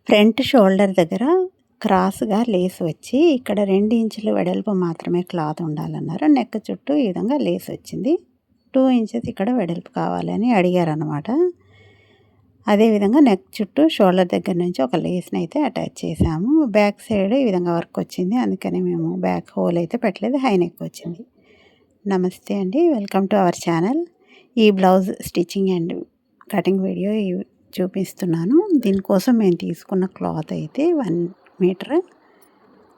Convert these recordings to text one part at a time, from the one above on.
Front shoulder దగ్గర క్రాస్‌గా Lay's వచ్చి, ఇక్కడ 2 ఇంచులు వెడల్పు మాత్రమే క్లాత్ ఉండాలన్నారు. నెక్ చుట్టూ ఈ విధంగా లేస్ వచ్చింది. 2 ఇంచెస్ ఇక్కడ వెడల్పు కావాలని అడిగారనమాట. అదేవిధంగా నెక్ చుట్టూ షోల్డర్ దగ్గర నుంచి ఒక లేస్‌ని అయితే అటాచ్ చేసాము. బ్యాక్ సైడ్ ఈ విధంగా వర్క్ వచ్చింది. అందుకని మేము బ్యాక్ హోల్ అయితే పెట్టలేదు. హై నెక్ వచ్చింది. నమస్తే అండి. Welcome to our channel. ఈ blouse stitching and cutting video చూపిస్తున్నాను. దీనికోసం మేము తీసుకున్న క్లాత్ అయితే 1 మీటర్.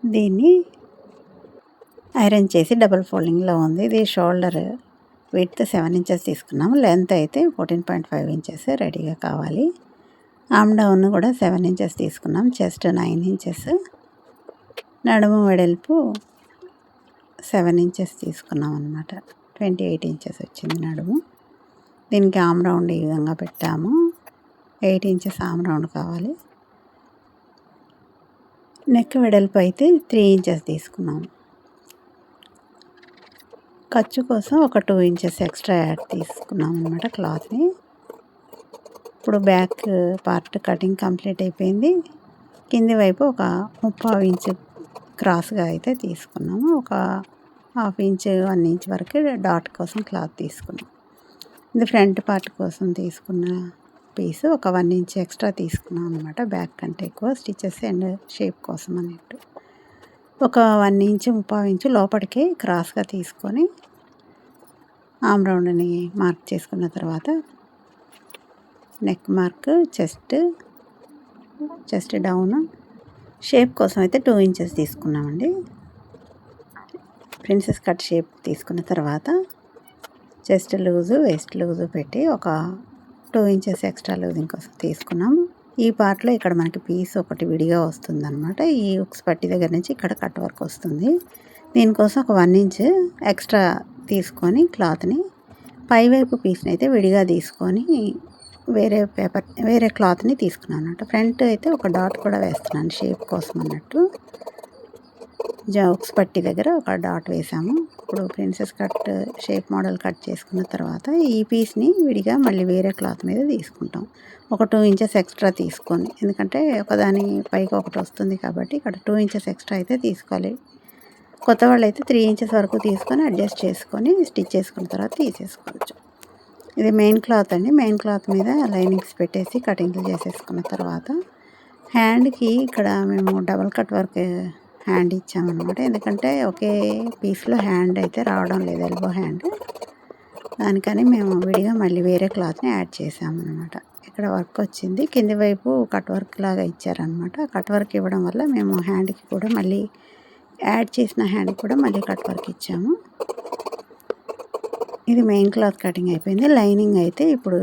దీన్ని ఐరన్ చేసి డబుల్ ఫోల్డింగ్లో ఉంది. ఇది షోల్డర్ విడ్త్ 7 ఇంచెస్ తీసుకున్నాము. లెంత్ అయితే 14.5 ఇంచెస్ రెడీగా కావాలి. ఆమ్ డౌన్ కూడా 7 ఇంచెస్ తీసుకున్నాం. చెస్ట్ 9 ఇంచెస్, నడుము వెడల్పు 7 ఇంచెస్ తీసుకున్నాం అన్నమాట. 28 ఇంచెస్ వచ్చింది నడుము. దీనికి ఆమ్ రౌండ్ ఈ విధంగా పెట్టాము. 8 ఇంచెస్ ఆమ్ రౌండ్ కావాలి. నెక్ వెడల్పు అయితే 3 ఇంచెస్ తీసుకున్నాము. ఖర్చు కోసం ఒక 2 ఇంచెస్ ఎక్స్ట్రా యాడ్ తీసుకున్నాం అన్నమాట క్లాత్ని. ఇప్పుడు బ్యాక్ పార్ట్ కటింగ్ కంప్లీట్ అయిపోయింది. కింది వైపు ఒక 3/4 ఇంచు క్రాస్గా అయితే తీసుకున్నాము. ఒక 1/2 ఇంచు 1 ఇంచ్ వరకు డాట్ కోసం క్లాత్ తీసుకున్నాం. ఇది ఫ్రంట్ పార్ట్ కోసం తీసుకున్న పీస్. ఒక 1 ఇంచ్ ఎక్స్ట్రా తీసుకున్నాం అనమాట. బ్యాక్ కంటే ఎక్కువ స్టిచెస్ అండ్ షేప్ కోసం అన్నట్టు. ఒక 1 ఇంచు 3/4 ఇంచు లోపలికి క్రాస్గా తీసుకొని ఆమ్ రౌండ్ని మార్క్ చేసుకున్న తర్వాత neck mark, chest down shape కోసం అయితే 2 ఇంచెస్ తీసుకున్నామండి. ప్రిన్సెస్ కట్ షేప్ తీసుకున్న తర్వాత చెస్ట్ లూజు, వేస్ట్ లూజు పెట్టి ఒక 2 ఇంచెస్ ఎక్స్ట్రా లూజింగ్ కోసం తీసుకున్నాం. ఈ పార్ట్లో ఇక్కడ మనకి పీస్ ఒకటి విడిగా వస్తుందన్నమాట. ఈ ఉక్స్ పట్టి దగ్గర నుంచి ఇక్కడ కట్ వర్క్ వస్తుంది. దీనికోసం ఒక 1 ఇంచ్ ఎక్స్ట్రా తీసుకొని క్లాత్ని పైవైపు పీస్ని అయితే విడిగా తీసుకొని వేరే క్లాత్ని తీసుకున్నాను అన్నమాట. ఫ్రంట్ అయితే ఒక డాట్ కూడా వేస్తున్నాను షేప్ కోసం అన్నట్టు. ఉక్స్ పట్టి దగ్గర ఒక డాట్ వేసాము. ఇప్పుడు princess cut shape model cut చేసుకున్న తర్వాత ఈ పీస్ని విడిగా మళ్ళీ వేరే క్లాత్ మీద తీసుకుంటాం. ఒక 2 ఇంచెస్ ఎక్స్ట్రా తీసుకొని, ఎందుకంటే ఒకదాని పైకి ఒకటి వస్తుంది కాబట్టి ఇక్కడ 2 ఇంచెస్ ఎక్స్ట్రా అయితే తీసుకోవాలి. కొత్త వాళ్ళు అయితే 3 ఇంచెస్ వరకు తీసుకొని అడ్జస్ట్ చేసుకొని స్టిచ్ చేసుకున్న తర్వాత తీసేసుకోవచ్చు. ఇది మెయిన్ క్లాత్ అండి. మెయిన్ క్లాత్ మీద లైనింగ్స్ పెట్టేసి కటింగ్లు చేసేసుకున్న తర్వాత హ్యాండ్కి ఇక్కడ మేము డబల్ కట్ వర్క్ హ్యాండ్ ఇచ్చామన్నమాట. ఎందుకంటే ఒకే పీస్లో హ్యాండ్ అయితే రావడం లేదు, ఎల్బో హ్యాండ్. దానికని మేము విడిగా మళ్ళీ వేరే క్లాత్ని యాడ్ చేసామన్నమాట. ఇక్కడ వర్క్ వచ్చింది. కింది వైపు కట్ వర్క్ లాగా ఇచ్చారనమాట. కట్ వర్క్ ఇవ్వడం వల్ల మేము హ్యాండ్కి కూడా మళ్ళీ యాడ్ చేసిన హ్యాండ్కి కూడా మళ్ళీ కట్ వర్క్ ఇచ్చాము. ఇది మెయిన్ క్లాత్ కటింగ్ అయిపోయింది. లైనింగ్ అయితే ఇప్పుడు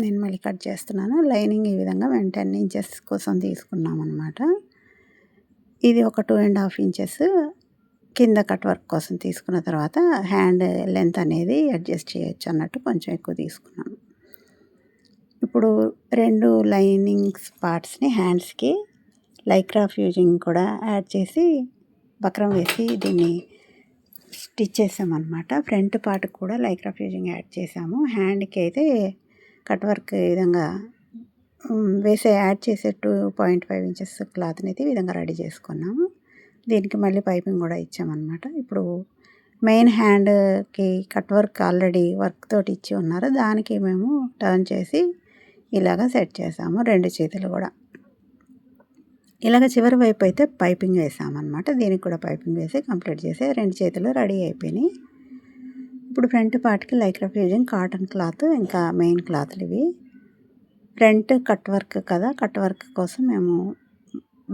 నేను మళ్ళీ కట్ చేస్తున్నాను. లైనింగ్ ఈ విధంగా మేము 10 ఇంచెస్ కోసం తీసుకున్నాం అన్నమాట. ఇది ఒక 2.5 ఇంచెస్ కింద కట్ వర్క్ కోసం తీసుకున్న తర్వాత హ్యాండ్ లెంత్ అనేది అడ్జస్ట్ చేయొచ్చు అన్నట్టు కొంచెం ఎక్కువ తీసుకున్నాను. ఇప్పుడు 2 లైనింగ్స్ పార్ట్స్ని హ్యాండ్స్కి లైక్రా ఫ్యూజింగ్ కూడా యాడ్ చేసి బక్రం వేసి దీన్ని స్టిచ్ చేసామన్నమాట. ఫ్రంట్ పార్ట్ కూడా లైక్రా ఫ్యూజింగ్ యాడ్ చేసాము. హ్యాండ్కి అయితే కట్ వర్క్ ఈ విధంగా యాడ్ చేసే 2.5 ఇంచెస్ క్లాత్ని అయితే ఈ విధంగా రెడీ చేసుకున్నాము. దీనికి మళ్ళీ పైపింగ్ కూడా ఇచ్చామన్నమాట. ఇప్పుడు మెయిన్ హ్యాండ్కి కట్ వర్క్ ఆల్రెడీ వర్క్ తోటి ఇచ్చి ఉన్నారు. దానికి మేము టర్న్ చేసి ఇలాగ సెట్ చేసాము. 2 చేతులు కూడా ఇలాగ చివరి వైపు అయితే పైపింగ్ వేసామన్నమాట. దీనికి కూడా పైపింగ్ వేసి కంప్లీట్ చేసి 2 చేతులు రెడీ అయిపోయినాయి. ఇప్పుడు ఫ్రంట్ పార్ట్కి లైక్రా ఫ్యూజింగ్ కాటన్ క్లాత్ ఇంకా మెయిన్ క్లాత్లు ఇవి. ఫ్రంట్ కట్ వర్క్ కదా, కట్ వర్క్ కోసం మేము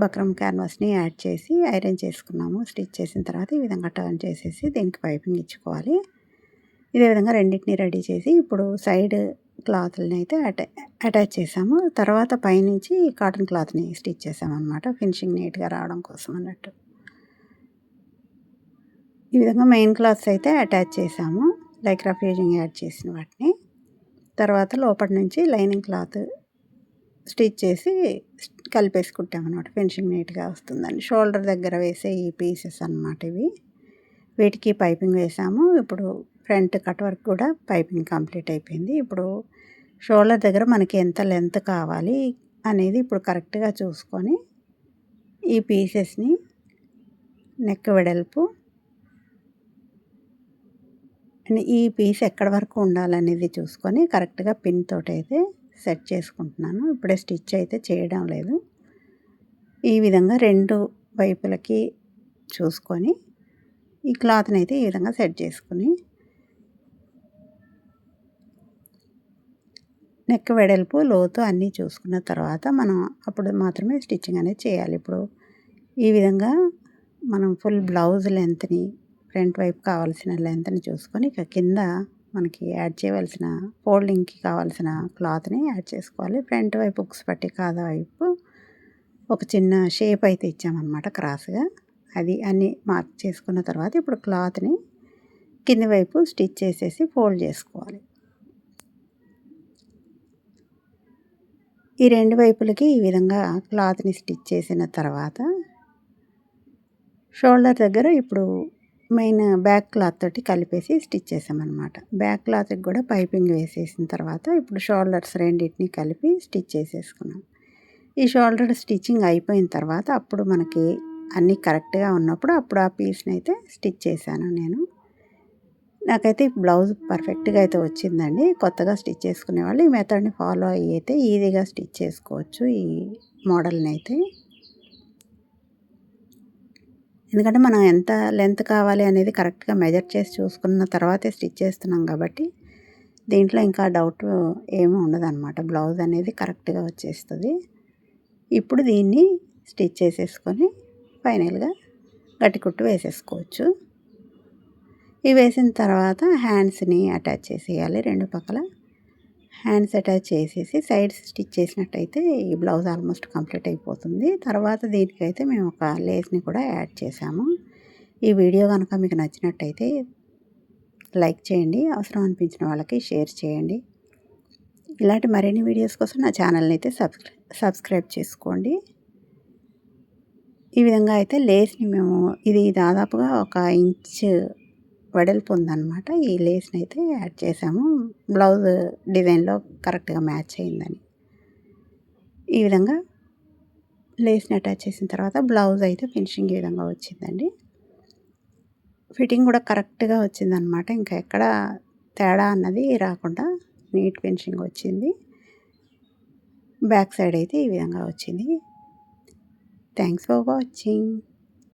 బక్రం క్యాన్వాస్ని యాడ్ చేసి ఐరన్ చేసుకున్నాము. స్టిచ్ చేసిన తర్వాత ఈ విధంగా టర్న్ చేసేసి దీనికి పైపింగ్ ఇచ్చుకోవాలి. ఇదే విధంగా రెండింటిని రెడీ చేసి ఇప్పుడు సైడ్ క్లాత్లని అయితే అటాచ్ చేసాము. తర్వాత పైనుంచి కాటన్ క్లాత్ని స్టిచ్ చేసామన్నమాట. ఫినిషింగ్ నీట్గా రావడం కోసం అన్నట్టు. ఈ విధంగా మెయిన్ క్లాత్స్ అయితే అటాచ్ చేసాము, లైక్రా ఫ్యూజింగ్ యాడ్ చేసిన వాటిని. తర్వాత లోపటి నుంచి లైనింగ్ క్లాత్ స్టిచ్ చేసి కలిపేసుకుంటామన్నమాట. ఫినిషింగ్ నీట్గా వస్తుందండి. షోల్డర్ దగ్గర వేసే ఈ పీసెస్ అన్నమాట ఇవి. వీటికి పైపింగ్ వేసాము. ఇప్పుడు ఫ్రంట్ కట్ వర్క్ కూడా పైపింగ్ కంప్లీట్ అయిపోయింది. ఇప్పుడు షోల్డర్ దగ్గర మనకి ఎంత లెంత్ కావాలి అనేది ఇప్పుడు కరెక్ట్గా చూసుకొని ఈ పీసెస్ని నెక్ వెడల్పు ఈ పీస్ ఎక్కడి వరకు ఉండాలనేది చూసుకొని కరెక్ట్గా పిన్ తోటి అయితే సెట్ చేసుకుంటున్నాను. ఇప్పుడే స్టిచ్ అయితే చేయడం లేదు. ఈ విధంగా 2 వైపులకి చూసుకొని ఈ క్లాత్ని అయితే ఈ విధంగా సెట్ చేసుకుని నెక్ వెడల్పు లోతు అన్నీ చూసుకున్న తర్వాత మనం అప్పుడు మాత్రమే స్టిచ్చింగ్ అనేది చేయాలి. ఇప్పుడు ఈ విధంగా మనం ఫుల్ బ్లౌజ్ లెంత్ని ఫ్రంట్ వైపు కావాల్సిన లెంత్ని చూసుకొని ఇక కింద మనకి యాడ్ చేయవలసిన ఫోల్డింగ్కి కావాల్సిన క్లాత్ని యాడ్ చేసుకోవాలి. ఫ్రంట్ వైపు ఉక్స్ పట్టి కాదా వైపు ఒక చిన్న షేప్ అయితే ఇచ్చామన్నమాట క్రాస్గా. అది అన్నీ మార్క్ చేసుకున్న తర్వాత ఇప్పుడు క్లాత్ని కింది వైపు స్టిచ్ చేసేసి ఫోల్డ్ చేసుకోవాలి. ఈ 2 వైపులకి ఈ విధంగా క్లాత్ని స్టిచ్ చేసిన తర్వాత షోల్డర్ దగ్గర ఇప్పుడు మెయిన్ బ్యాక్ క్లాత్ తోటి కలిపేసి స్టిచ్ చేసామన్నమాట. బ్యాక్ క్లాత్కి కూడా పైపింగ్ వేసేసిన తర్వాత ఇప్పుడు షోల్డర్స్ రెండింటిని కలిపి స్టిచ్ చేసేసుకున్నాం. ఈ షోల్డర్ స్టిచ్చింగ్ అయిపోయిన తర్వాత అప్పుడు మనకి అన్నీ కరెక్ట్గా ఉన్నప్పుడు అప్పుడు ఆ పీస్ని అయితే స్టిచ్ చేశాను నేను. నాకైతే బ్లౌజ్ పర్ఫెక్ట్గా అయితే వచ్చిందండి. కొత్తగా స్టిచ్ చేసుకునే వాళ్ళు ఈ మెథడ్ని ఫాలో అయ్యి అయితే ఈజీగా స్టిచ్ చేసుకోవచ్చు ఈ మోడల్ని అయితే. ఎందుకంటే మనం ఎంత లెంత్ కావాలి అనేది కరెక్ట్గా మెజర్ చేసి చూసుకున్న తర్వాతే స్టిచ్ చేస్తున్నాం కాబట్టి దీంట్లో ఇంకా డౌట్ ఏమీ ఉండదన్నమాట. బ్లౌజ్ అనేది కరెక్ట్గా వచ్చేస్తుంది. ఇప్పుడు దీన్ని స్టిచ్ చేసేసుకొని ఫైనల్గా గట్టి కుట్టు వేసేసుకోవచ్చు. ఇవి వేసిన తర్వాత హ్యాండ్స్ని అటాచ్ చేసేయాలి. 2 పక్కల హ్యాండ్స్ అటాచ్ చేసేసి సైడ్స్ స్టిచ్ చేసినట్టయితే ఈ బ్లౌజ్ ఆల్మోస్ట్ కంప్లీట్ అయిపోతుంది. తర్వాత దీనికైతే మేము ఒక లేస్ని కూడా యాడ్ చేసాము. ఈ వీడియో కనుక మీకు నచ్చినట్టయితే లైక్ చేయండి. అవసరం అనిపించిన వాళ్ళకి షేర్ చేయండి. ఇలాంటి మరిన్ని వీడియోస్ కోసం నా ఛానల్ని అయితే సబ్స్క్రైబ్ చేసుకోండి. ఈ విధంగా అయితే లేస్ని మేము ఇది దాదాపుగా 1 ఇంచ్ వెడల్పు ఉందన్నమాట. ఈ లేస్ని అయితే యాడ్ చేసాము బ్లౌజ్ డిజైన్లో కరెక్ట్గా మ్యాచ్ అయిందని. ఈ విధంగా లేస్ని అటాచ్ చేసిన తర్వాత బ్లౌజ్ అయితే ఫినిషింగ్ ఈ విధంగా వచ్చిందండి. ఫిట్టింగ్ కూడా కరెక్ట్గా వచ్చిందనమాట. ఇంకా ఎక్కడ తేడా అన్నది రాకుండా నీట్ ఫినిషింగ్ వచ్చింది. బ్యాక్ సైడ్ అయితే ఈ విధంగా వచ్చింది. Thanks for watching.